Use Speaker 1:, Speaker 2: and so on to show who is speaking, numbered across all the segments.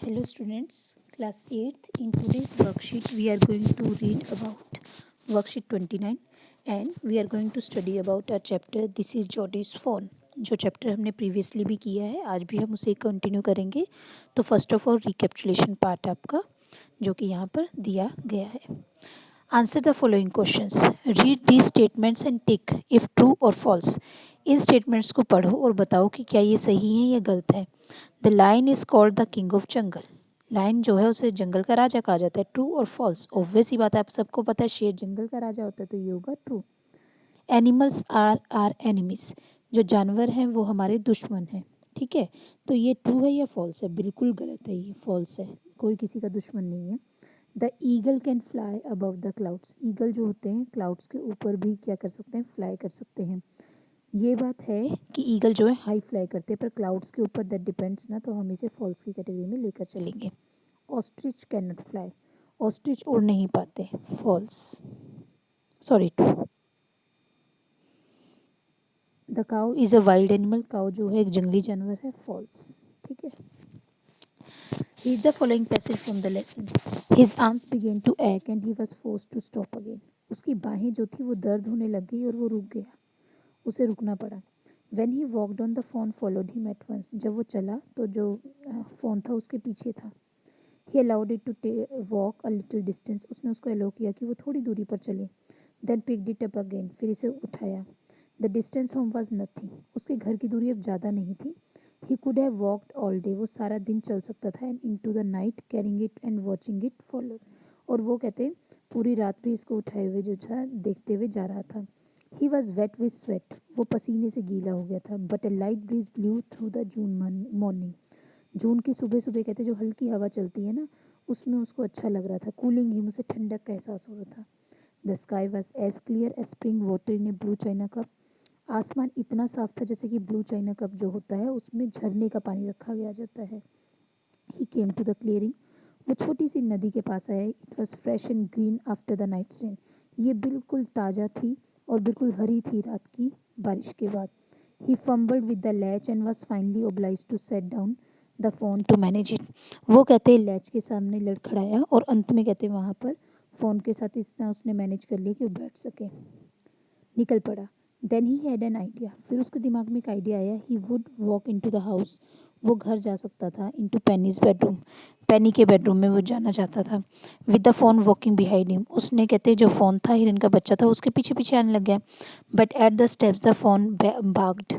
Speaker 1: Hello students, class 8th. In today's worksheet we are going to read about worksheet 29 and we are going to study about our chapter This is Jodie's phone. जो chapter हमने previously भी किया है आज भी हम उसे continue करेंगे. तो फर्स्ट ऑफ ऑल रिकैप्चुलेशन पार्ट आपका जो कि यहाँ पर दिया गया है. Answer the following questions. Read these statements and tick if true और फॉल्स. इन स्टेटमेंट्स को पढ़ो और बताओ कि क्या ये सही है या गलत है. The lion is called the king of jungle. Lion जो है उसे जंगल का राजा कहा जाता है. ट्रू और फॉल्स. ऑब्वियस ही बात है, आप सबको पता है शेर जंगल का राजा होता है तो ये होगा true. Animals are are enemies. जो जानवर हैं वो हमारे दुश्मन हैं. ठीक है, तो ये ट्रू है या फॉल्स है? बिल्कुल गलत है, ये फॉल्स है. कोई किसी का दुश्मन नहीं है. The eagle can fly above the clouds. Eagle जो होते हैं क्लाउड्स के ऊपर भी क्या कर सकते हैं? फ्लाई कर सकते हैं. ये बात है कि ईगल जो है हाई फ्लाई करते हैं पर क्लाउड्स के ऊपर दैट डिपेंड्स ना, तो हम इसे फॉल्स की कैटेगरी में लेकर चलेंगे. Ostrich can not fly. Ostrich उड़ नहीं पाते. False. Sorry, true. The cow is a wild animal. Cow जो है एक जंगली जानवर है. फॉल्स. ठीक है. Read the following passage from the lesson. His arms began to ache and he was forced to stop again. उसकी बाहें जो थी वो दर्द होने लग गई और वो रुक गया. उसे रुकना पड़ा. When he walked on, the phone followed him at once. जब वो चला तो जो फ़ोन था उसके पीछे था. He allowed it to walk a little distance. उसने उसको अलाउ किया कि वो थोड़ी दूरी पर चले. Then picked it up again. फिर इसे उठाया. The distance home was nothing. उसके घर की दूरी अब ज़्यादा नहीं थी. He could have walked all day. वो सारा दिन चल सकता था. And into the night carrying it and watching it follow. और वो कहते पूरी रात भी इसको उठाए हुए जो था देखते हुए जा रहा था. He was wet with sweat. वो पसीने से गीला हो गया था. But a light breeze blew through the June morning. जून की सुबह सुबह कहते जो हल्की हवा चलती है ना, उसमें उसको अच्छा लग रहा था. Cooling him. उसे ठंडक का एहसास हो रहा था. The sky was as clear as spring water in a blue china cup. आसमान इतना साफ था जैसे कि ब्लू चाइना कप जो होता है उसमें झरने का पानी रखा गया जाता है. ही केम टू द क्लियरिंग. वो छोटी सी नदी के पास आया. It was fresh and green after the night rain. ये बिल्कुल ताज़ा थी और बिल्कुल हरी थी रात की बारिश के बाद. He fumbled with the latch and was finally obliged to set down the phone to manage it. वो कहते हैं लैच के सामने लड़खड़ाया और अंत में कहते हैं वहाँ पर फ़ोन के साथ इतना उसने मैनेज कर लिया कि वो बैठ सके. निकल पड़ा. Then he had an idea. फिर उसके दिमाग में एक आइडिया आया. He would walk into the house. वो घर जा सकता था. Into Penny's bedroom. पेनी के बेडरूम में वो जाना चाहता था. With the fawn walking behind him. उसने कहते जो फ़ोन था हिरन का बच्चा था उसके पीछे पीछे आने लग गया. But at the steps the phone bagged.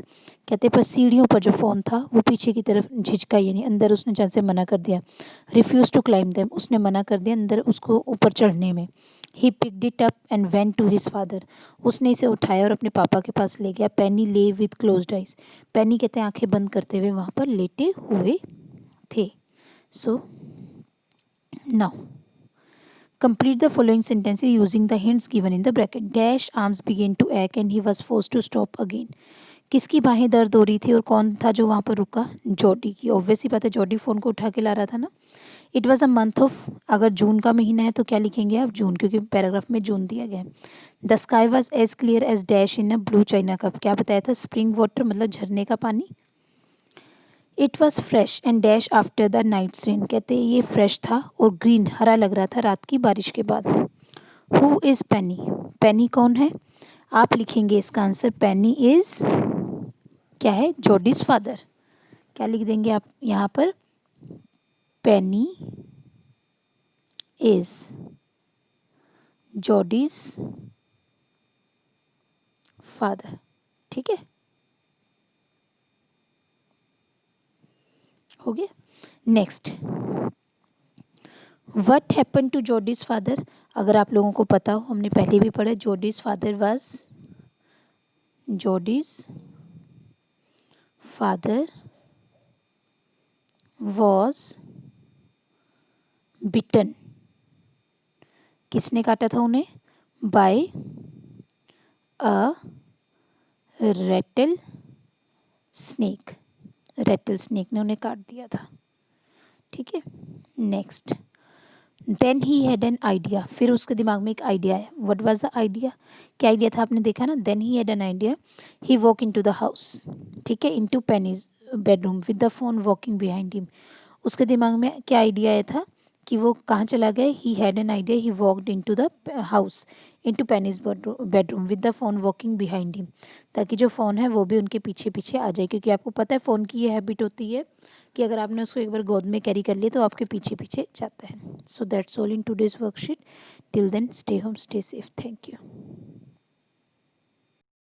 Speaker 1: कहते पर सीढ़ियों पर जो फ़ोन था वो पीछे की तरफ झिझका, यानी अंदर उसने जाने से मना कर दिया. Refuse to climb them. उसने मना कर दिया अंदर उसको ऊपर चढ़ने में. He picked it up and went to his father. उसने इसे उठाया और अपने पापा के पास ले गया. पेनी ले विद क्लोज्ड आइज. पेनी कहते हैं आंखें बंद करते हुए वहाँ पर लेटे हुए थे. So now complete the following sentences using the hints given in the bracket. Dash arms began to ache and he was forced to stop again. किसकी बाहें दर्द हो रही थी और कौन था जो वहाँ पर रुका? जॉडी की. ऑब्वियस ही बात है, जॉडी फ़ोन को उठा के ला रहा था ना. It was a month of. अगर जून का महीना है तो क्या लिखेंगे आप? जून, क्योंकि पैराग्राफ में जून दिया गया है. The sky was as clear as dash in a blue china cup. क्या बताया था? स्प्रिंग वाटर मतलब झरने का पानी. It was fresh and dash after the night rain. कहते ये फ्रेश था और ग्रीन हरा लग रहा था रात की बारिश के बाद. हु इज़ पेनी. पेनी कौन है? आप लिखेंगे इसका आंसर. पेनी इज़ क्या है? Jody's father. क्या लिख देंगे आप यहाँ पर? Penny is Jody's father. ठीक है, हो गया. Next, what happen to Jody's father. अगर आप लोगों को पता हो, हमने पहले भी पढ़ा. Jody's father was bitten. किसने काटा था उन्हें? By a rattlesnake. Rattlesnake ने उन्हें काट दिया था. ठीक है. Next, then he had an idea. फिर उसके दिमाग में एक आइडिया है. What was the idea? क्या आइडिया था? आपने देखा ना. Then he had an idea. He walk into the house. ठीक है, into Penny's bedroom with the fawn walking behind him. उसके दिमाग में क्या आइडिया आया था कि वो कहाँ चला गया? ही had an idea, he walked into the house, into Penny's bedroom with the phone walking behind him, ताकि जो फ़ोन है वो भी उनके पीछे पीछे आ जाए, क्योंकि आपको पता है फ़ोन की ये हैबिट होती है कि अगर आपने उसको एक बार गोद में कैरी कर लिया तो आपके पीछे पीछे जाता है. So that's all in today's worksheet. Till then, stay home, stay safe. Thank you.